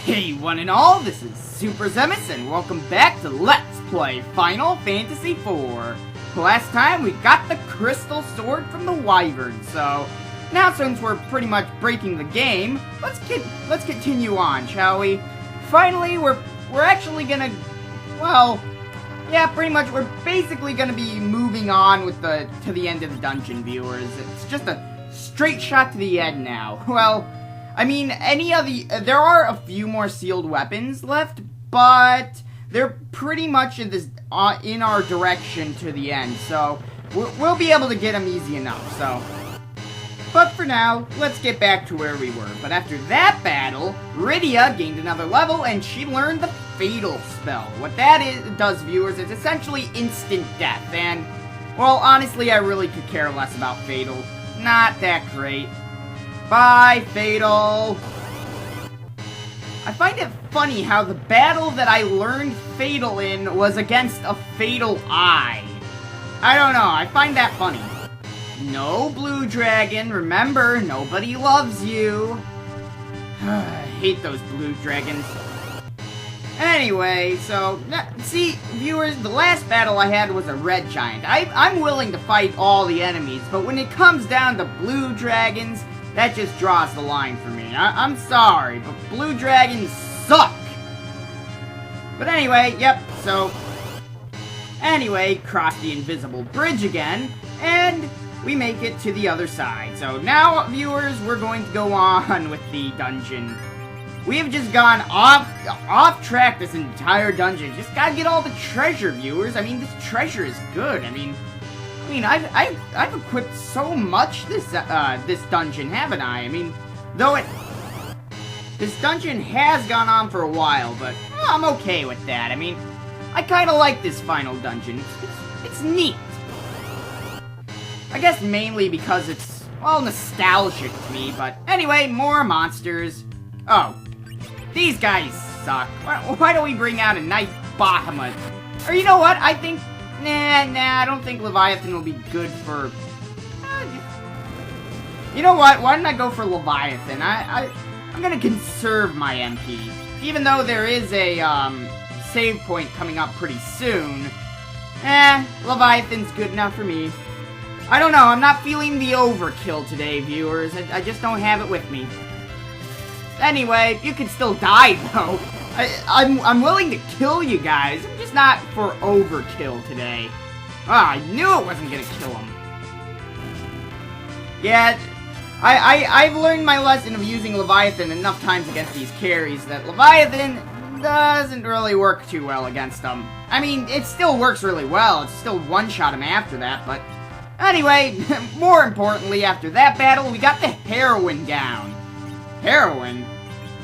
Hey one and all, this is TheSuperzemus and welcome back to Let's Play Final Fantasy IV. Last time we got the crystal sword from the wyvern, so now since we're pretty much breaking the game, let's continue on, shall we? Finally, we're actually gonna, well, yeah, pretty much we're basically gonna be moving on with to the end of the dungeon, viewers. It's just a straight shot to the end now. Well, I mean, there are a few more sealed weapons left, but they're pretty much in our direction to the end, so we'll be able to get them easy enough, so. But for now, let's get back to where we were. But after that battle, Rydia gained another level, and she learned the Fatal spell. What that does, viewers, is essentially instant death, and, well, honestly, I really could care less about Fatal. Not that great. Bye, Fatal! I find it funny how the battle that I learned Fatal in was against a Fatal Eye. I don't know, I find that funny. No, Blue Dragon, remember, nobody loves you. I hate those Blue Dragons. Anyway, so, see, viewers, the last battle I had was a Red Giant. I'm willing to fight all the enemies, but when it comes down to Blue Dragons, that just draws the line for me. I'm sorry, but Blue Dragons suck! But anyway, yep, so... Anyway, cross the invisible bridge again, and we make it to the other side. So now, viewers, we're going to go on with the dungeon. We have just gone off track this entire dungeon. Just gotta get all the treasure, viewers. I mean, this treasure is good. I mean, I've equipped so much this dungeon, haven't I? I mean, this dungeon has gone on for a while, but I'm okay with that. I mean, I kind of like this final dungeon. It's neat. I guess mainly because it's, well, nostalgic to me, but anyway, more monsters. Oh, these guys suck. Why don't we bring out a nice Bahamut? Or you know what, I think... Nah, I don't think Leviathan will be good for... You know what, why don't I go for Leviathan? I'm gonna conserve my MP. Even though there is a, save point coming up pretty soon. Leviathan's good enough for me. I don't know, I'm not feeling the overkill today, viewers. I just don't have it with me. Anyway, you can still die, though. I'm willing to kill you guys. I'm just not for overkill today. Ah, I knew it wasn't gonna kill him. Yeah, I've learned my lesson of using Leviathan enough times against these carries that Leviathan doesn't really work too well against them. I mean, it still works really well. It's still one-shot him after that, but... Anyway, more importantly, after that battle, we got the Heroine Gown. Heroine?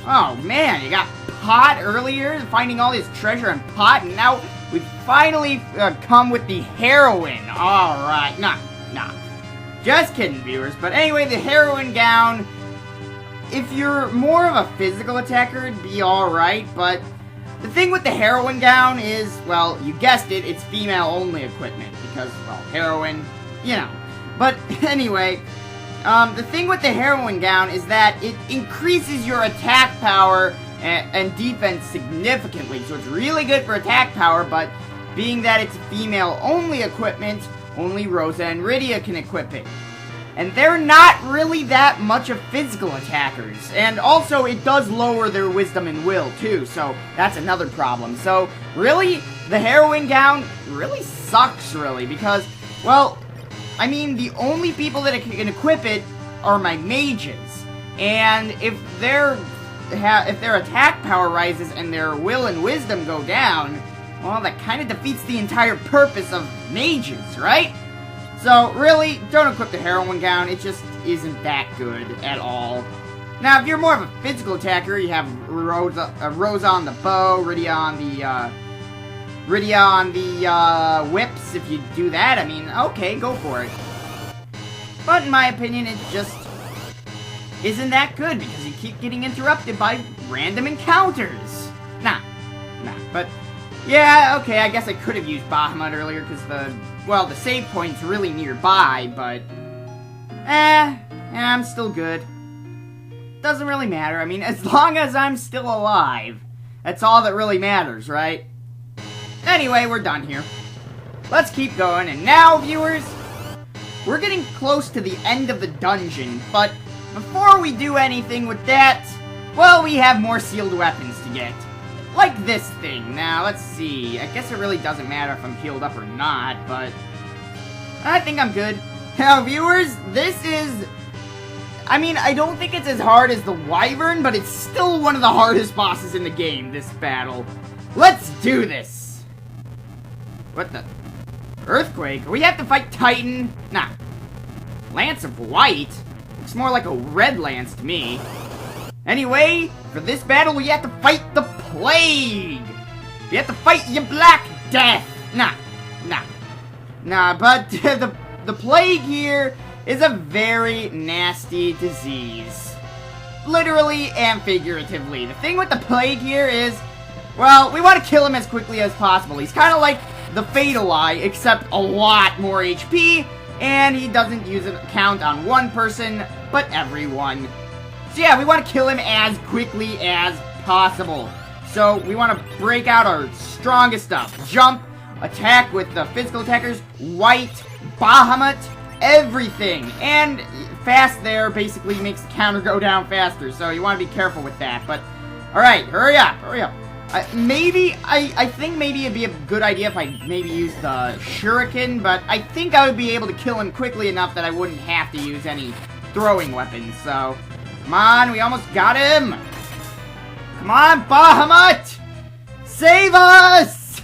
Oh man, you got Pot earlier, finding all this treasure in Pot, and now we finally come with the Heroine. Alright, nah. Just kidding, viewers. But anyway, the Heroine Gown, if you're more of a physical attacker, it'd be alright, but the thing with the Heroine Gown is, well, you guessed it, it's female-only equipment, because, well, heroine, you know. But anyway... the thing with the Heroine Gown is that it increases your attack power and defense significantly. So it's really good for attack power, but being that it's female-only equipment, only Rosa and Rydia can equip it. And they're not really that much of physical attackers. And also, it does lower their wisdom and will, too, so that's another problem. So, really, the Heroine Gown really sucks, really, because, well... I mean, the only people that can equip it are my mages, and if their attack power rises and their will and wisdom go down, well, that kind of defeats the entire purpose of mages, right? So, really, don't equip the Heroine Gown, it just isn't that good at all. Now, if you're more of a physical attacker, you have Rosa on the bow, Rydia on the whips, if you do that, I mean, okay, go for it. But in my opinion, it just isn't that good, because you keep getting interrupted by random encounters. Nah, but, yeah, okay, I guess I could have used Bahamut earlier, because the save point's really nearby, but, I'm still good. doesn't really matter. I mean, as long as I'm still alive, that's all that really matters, right? Anyway, we're done here. Let's keep going, and now, viewers, we're getting close to the end of the dungeon, but before we do anything with that, well, we have more sealed weapons to get. Like this thing. Now, let's see. I guess it really doesn't matter if I'm healed up or not, but I think I'm good. Now, viewers, this is... I mean, I don't think it's as hard as the Wyvern, but it's still one of the hardest bosses in the game, this battle. Let's do this! What the... Earthquake? We have to fight Titan? Nah. Lance of White? Looks more like a red lance to me. Anyway, for this battle, we have to fight the Plague! We have to fight your Black Death! Nah, but the Plague here is a very nasty disease. Literally and figuratively. The thing with the Plague here is, well, we want to kill him as quickly as possible. He's kind of like the Fatal Eye, except a lot more HP, and he doesn't use a count on one person, but everyone. So yeah, we want to kill him as quickly as possible. So we want to break out our strongest stuff. Jump, attack with the physical attackers, White, Bahamut, everything. And fast there basically makes the counter go down faster, so you want to be careful with that. But, alright, hurry up. I think maybe it'd be a good idea if I maybe use the Shuriken, but I think I would be able to kill him quickly enough that I wouldn't have to use any throwing weapons, so... Come on, we almost got him! Come on, Bahamut! Save us!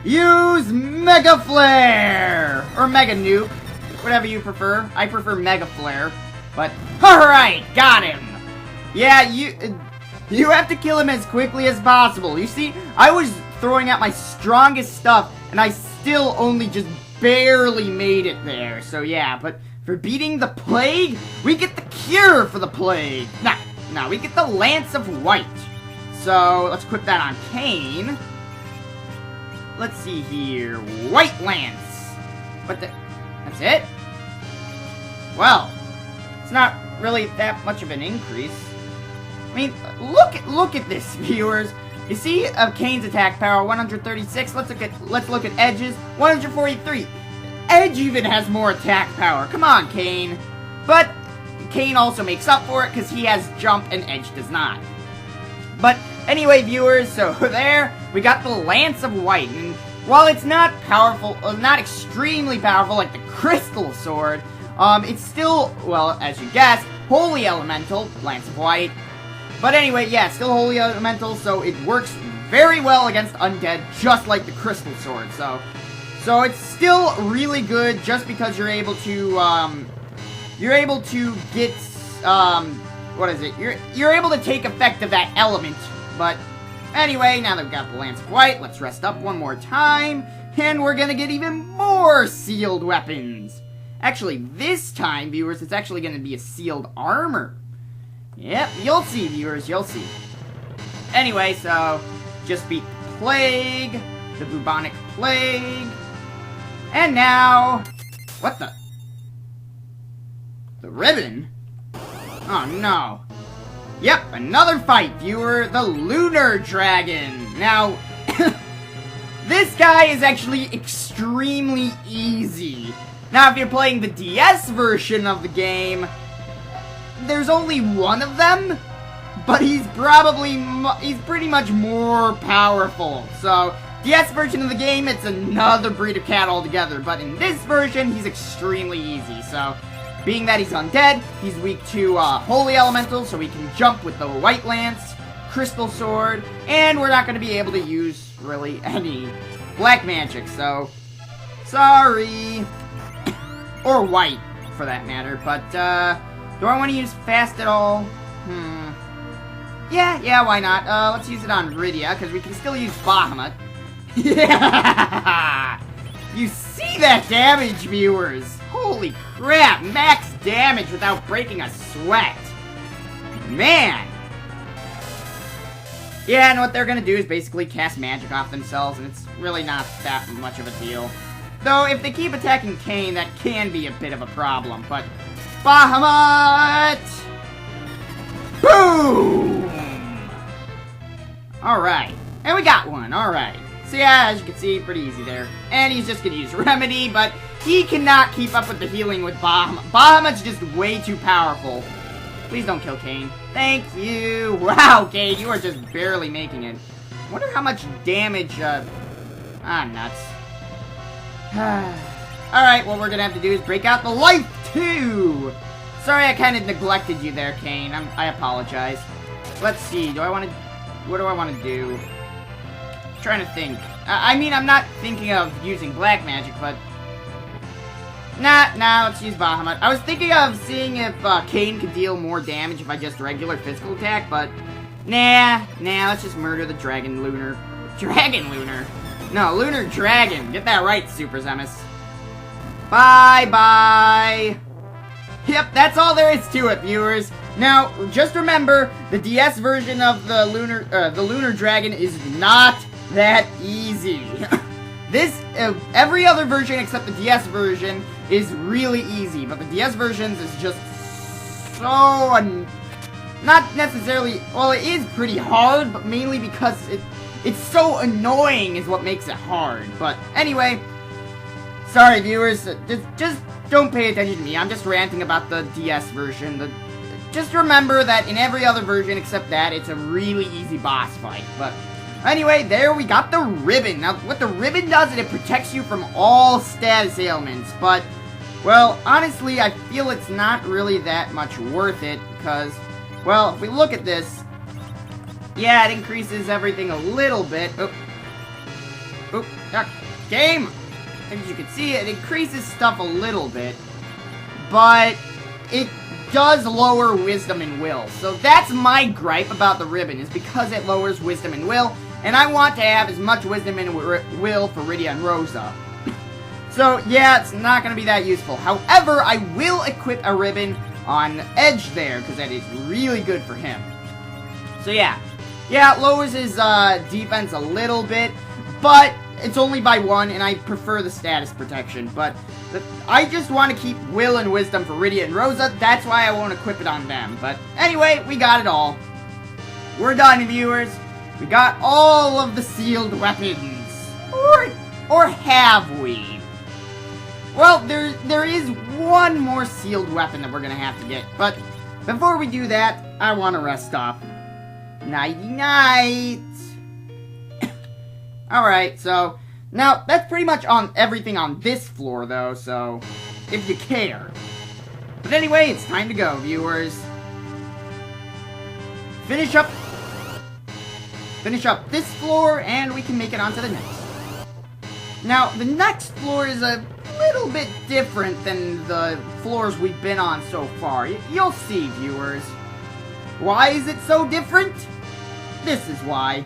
Use Mega Flare! Or Mega Nuke, whatever you prefer. I prefer Mega Flare. But, alright, got him! Yeah, you have to kill him as quickly as possible. You see, I was throwing out my strongest stuff, and I still only just barely made it there. So yeah, but for beating the Plague, we get the cure for the Plague. Nah, we get the Lance of White. So, let's equip that on Kain. Let's see here. White Lance. That's it? Well, it's not really that much of an increase. I mean, look at this, viewers. You see Kain's attack power, 136. Let's look at Edge's, 143. Edge even has more attack power. Come on, Kain. But Kain also makes up for it because he has jump and Edge does not. But anyway, viewers, so there we got the Lance of White, and while it's not powerful, not extremely powerful like the Crystal Sword, it's still, well, as you guessed, Holy Elemental, Lance of White. But anyway, yeah, still Holy Elemental, so it works very well against undead, just like the Crystal Sword. So it's still really good, just because you're able to get, what is it? You're able to take effect of that element. But anyway, now that we've got the Lance of White, let's rest up one more time, and we're gonna get even more sealed weapons. Actually, this time, viewers, it's actually gonna be a sealed armor. Yep, you'll see, viewers, you'll see. Anyway, so, just beat the Plague, the bubonic Plague, and now, what the? The ribbon? Oh no. Yep, another fight, viewer, the Lunar Dragon. Now, this guy is actually extremely easy. Now, if you're playing the DS version of the game, there's only one of them, but he's pretty much more powerful. So, DS version of the game, it's another breed of cat altogether, but in this version, he's extremely easy. So, being that he's undead, he's weak to Holy Elemental, so we can jump with the White Lance, Crystal Sword, and we're not going to be able to use, really, any Black Magic, so sorry. Or White, for that matter, but, do I want to use Fast at all? Yeah, why not? Let's use it on Rydia, because we can still use Bahamut. Yeah! You see that damage, viewers? Holy crap, max damage without breaking a sweat. Man! Yeah, and what they're gonna do is basically cast magic off themselves, and it's really not that much of a deal. Though, if they keep attacking Kain, that can be a bit of a problem, but... Bahamut! Boom! Alright. And we got one. Alright. So yeah, as you can see, pretty easy there. And he's just gonna use Remedy, but he cannot keep up with the healing with Bahamut. Bahamut's just way too powerful. Please don't kill Kain. Thank you. Wow, Kain, you are just barely making it. Wonder how much damage, nuts. Alright, what we're gonna have to do is break out the Life 2! Sorry I kind of neglected you there, Kain. I apologize. Let's see, what do I want to do? I'm trying to think. I mean, I'm not thinking of using black magic, but... Nah, let's use Bahamut. I was thinking of seeing if Kain could deal more damage if I just regular physical attack, but... Nah, let's just murder the Dragon Lunar. Dragon Lunar? No, Lunar Dragon. Get that right, TheSuperzemus. Bye-bye. Yep, that's all there is to it, viewers. Now, just remember, the DS version of the Lunar Dragon is not that easy. Every other version except the DS version is really easy, but the DS versions is just so not necessarily, well, it is pretty hard, but mainly because it's so annoying is what makes it hard. But anyway, sorry viewers, just don't pay attention to me. I'm just ranting about the DS version. Just remember that in every other version except that, it's a really easy boss fight. But anyway, there we got the ribbon. Now, what the ribbon does is it protects you from all status ailments. But, well, honestly, I feel it's not really that much worth it because, well, if we look at this, yeah, it increases everything a little bit. Game! As you can see, it increases stuff a little bit, but it does lower wisdom and will. So that's my gripe about the ribbon, is because it lowers wisdom and will, and I want to have as much wisdom and will for Rydia and Rosa. So yeah, it's not going to be that useful. However, I will equip a ribbon on Edge there, because that is really good for him. So yeah, it lowers his defense a little bit, but it's only by 1, and I prefer the status protection, but I just want to keep will and wisdom for Rydia and Rosa. That's why I won't equip it on them. But anyway, we got it all. We're done, viewers. We got all of the sealed weapons. Or have we? Well, there is one more sealed weapon that we're going to have to get. But before we do that, I want to rest up. Nighty-night. Alright, so, now, that's pretty much on everything on this floor, though, so, if you care. But anyway, it's time to go, viewers. Finish up this floor, and we can make it onto the next. Now, the next floor is a little bit different than the floors we've been on so far. You'll see, viewers. Why is it so different? This is why.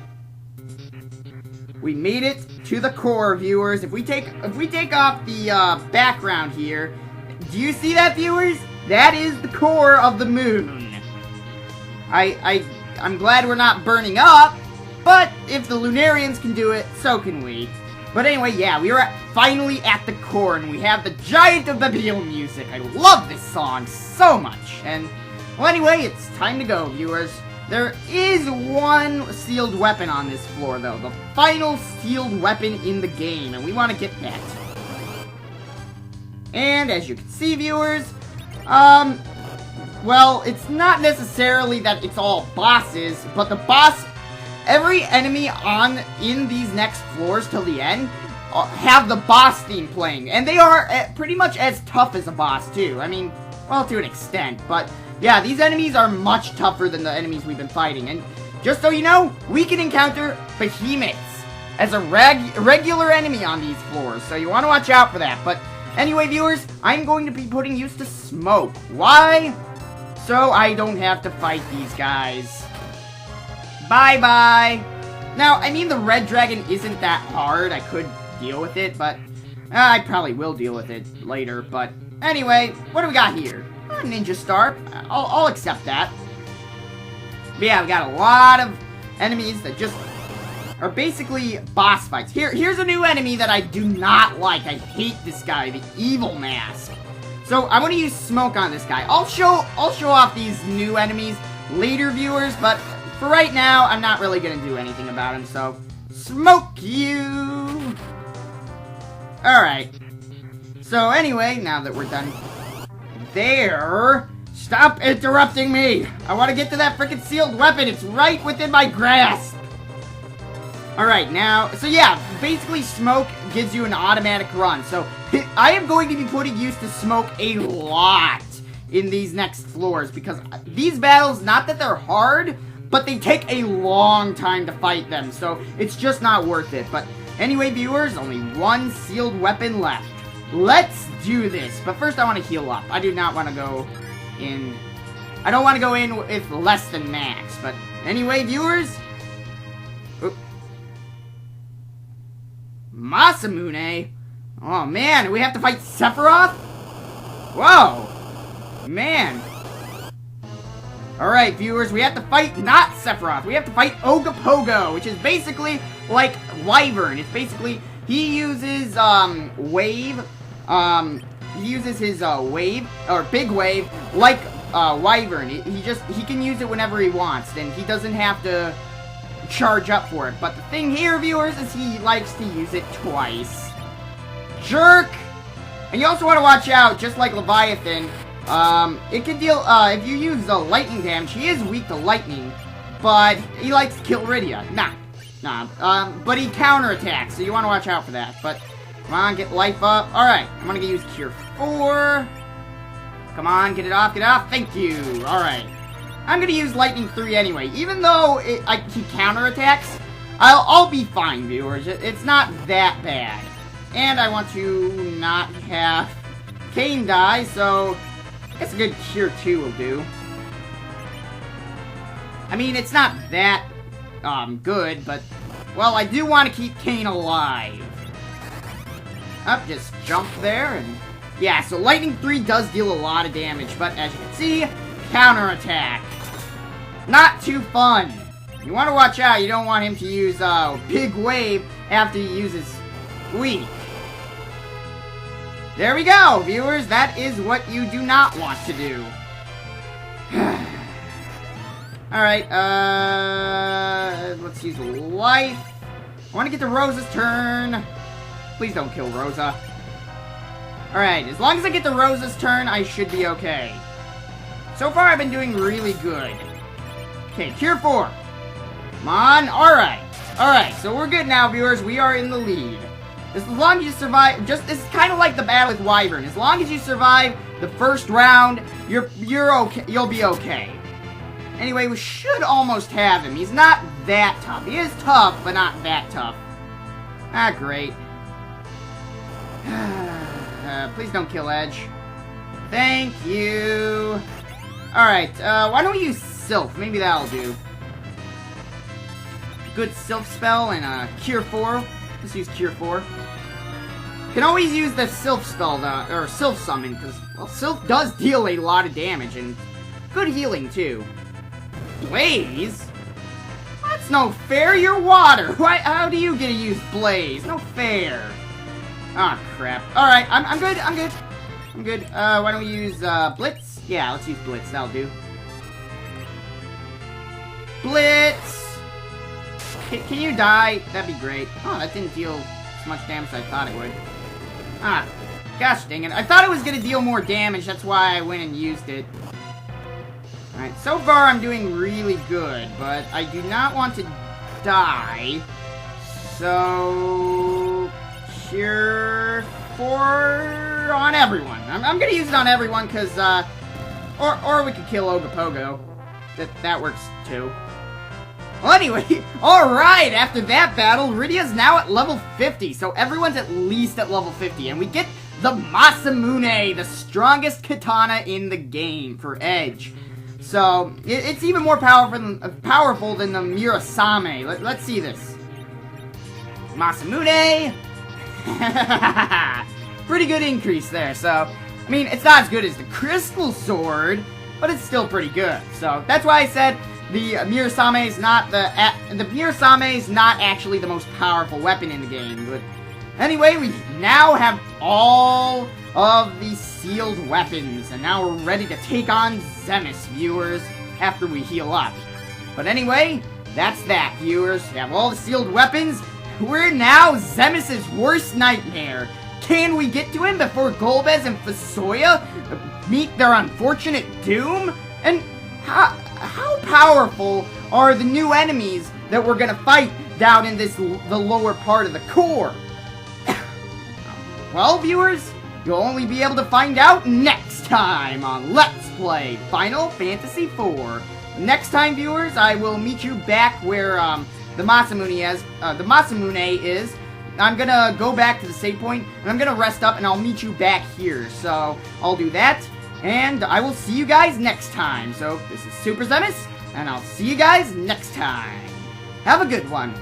We made it to the core, viewers. If we take off the background here, do you see that, viewers? That is the core of the moon. I'm glad we're not burning up, but if the Lunarians can do it, so can we. But anyway, yeah, we are finally at the core, and we have the Giant of Babel music. I love this song so much. And well, anyway, it's time to go, viewers. There is one sealed weapon on this floor, though. The final sealed weapon in the game, and we want to get that. And, as you can see, viewers, well, it's not necessarily that it's all bosses, but the boss, every enemy in these next floors till the end, have the boss theme playing. And they are pretty much as tough as a boss, too. I mean, well, to an extent, but yeah, these enemies are much tougher than the enemies we've been fighting, and just so you know, we can encounter behemoths as a regular enemy on these floors, so you want to watch out for that. But anyway, viewers, I'm going to be putting use to smoke. Why? So I don't have to fight these guys. Bye-bye. Now, I mean, the red dragon isn't that hard. I could deal with it, but I probably will deal with it later. But anyway, what do we got here? A ninja star. I'll accept that. But yeah, we got a lot of enemies that just are basically boss fights. Here's a new enemy that I do not like. I hate this guy, the Evil Mask. So I want to use smoke on this guy. I'll show off these new enemies later, viewers, but for right now, I'm not really gonna do anything about him, so smoke you! Alright. So anyway, now that we're done there, stop interrupting me! I want to get to that freaking sealed weapon, it's right within my grasp! Alright, now, so yeah, basically smoke gives you an automatic run, so I am going to be putting use to smoke a lot in these next floors, because these battles, not that they're hard, but they take a long time to fight them, so it's just not worth it. But anyway, viewers, only one sealed weapon left. Let's do this, but first I want to heal up. I do not want to go in... I don't want to go in with less than max, but anyway, viewers... Masamune? Oh man, we have to fight Sephiroth? Whoa! Man. Alright, viewers, we have to fight not Sephiroth. We have to fight Ogopogo, which is basically like Wyvern. It's basically, he uses, wave, he uses his, wave, or big wave, like, Wyvern. He can use it whenever he wants, and he doesn't have to charge up for it. But the thing here, viewers, is he likes to use it twice. Jerk! And you also want to watch out, just like Leviathan, it can deal, if you use lightning damage, he is weak to lightning, but he likes to kill Rydia. But he counterattacks, so you want to watch out for that. But, come on, get life up. Alright, I'm gonna use Cure 4. Come on, get it off, thank you. Alright. I'm gonna use Lightning 3 anyway. Even though he counterattacks, I'll be fine, viewers. It's not that bad. And I want to not have Kain die, so I guess a good Cure 2 will do. I mean, it's not that, good, but, well, I do want to keep Kain alive. Up, just jump there, and, yeah, so Lightning 3 does deal a lot of damage, but as you can see, counterattack. Not too fun. You want to watch out, you don't want him to use, Big Wave after he uses Weak. There we go, viewers. That is what you do not want to do. Alright, let's use life. I want to get to Rosa's turn. Please don't kill Rosa. Alright, as long as I get to Rosa's turn, I should be okay. So far, I've been doing really good. Okay, Cure 4. Come on, alright. Alright, so we're good now, viewers. We are in the lead. As long as you survive, it's kind of like the battle with Wyvern. As long as you survive the first round, you're okay. You'll be okay. Anyway, we should almost have him. He's not that tough. He is tough, but not that tough. Ah, great. Please don't kill Edge. Thank you. Alright, why don't we use Sylph? Maybe that'll do. Good Sylph spell and Cure 4. Let's use Cure 4. Can always use the Sylph spell, or Sylph summon, because, well, Sylph does deal a lot of damage, and good healing, too. Blaze? That's no fair, you're water! How do you get to use Blaze? No fair. Ah, crap. Alright, I'm good, I'm good. Why don't we use, Blitz? Yeah, let's use Blitz, that'll do. Blitz! Can you die? That'd be great. Oh, that didn't deal as much damage as I thought it would. Ah, gosh dang it. I thought it was gonna deal more damage, that's why I went and used it. Alright, so far I'm doing really good, but I do not want to die. So... Cure 4 on everyone. I'm gonna use it on everyone, because, or we could kill Ogopogo. That works, too. Well, anyway, alright, after that battle, Rydia's now at level 50, so everyone's at least at level 50, and we get the Masamune, the strongest katana in the game for Edge. So, it's even more powerful than the Murasame. Let's see this. Masamune! Pretty good increase there, so, I mean, it's not as good as the Crystal Sword, but it's still pretty good. So, that's why I said the Murasame is not actually the most powerful weapon in the game. But anyway, we now have all of the sealed weapons, and now we're ready to take on Zemus, viewers. after we heal up. But anyway, that's that, viewers. We have all the sealed weapons. We're now Zemus's worst nightmare. Can we get to him before Golbez and Fusoya meet their unfortunate doom? And how powerful are the new enemies that we're gonna fight down in the lower part of the core? Well, viewers, you'll only be able to find out next time on Let's Play Final Fantasy IV. Next time, viewers, I will meet you back where the Masamune is. I'm gonna go back to the save point, and I'm gonna rest up, and I'll meet you back here. So, I'll do that, and I will see you guys next time. So, this is TheSuperzemus, and I'll see you guys next time. Have a good one.